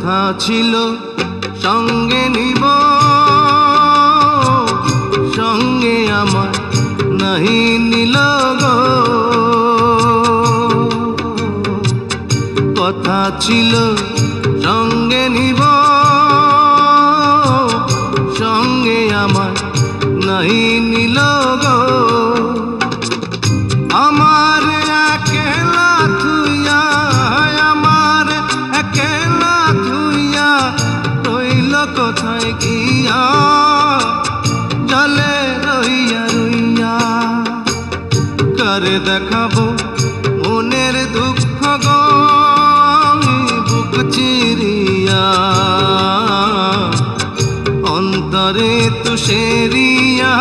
কথা ছিল সঙ্গে নিব, সঙ্গে আমার নাহি নিল গো। কথা ছিল সঙ্গে নিব, সঙ্গে আমার নাহি নিল গো। আমার একলা থুইয়া, আমার একলা থুইয়া রইল কোথায় গিয়া, জলে রইয়া রইয়া। কারে দেখাবো মনের দুঃখ গো আমি বুক চিরিয়া, অন্তরে তুষেরিয়া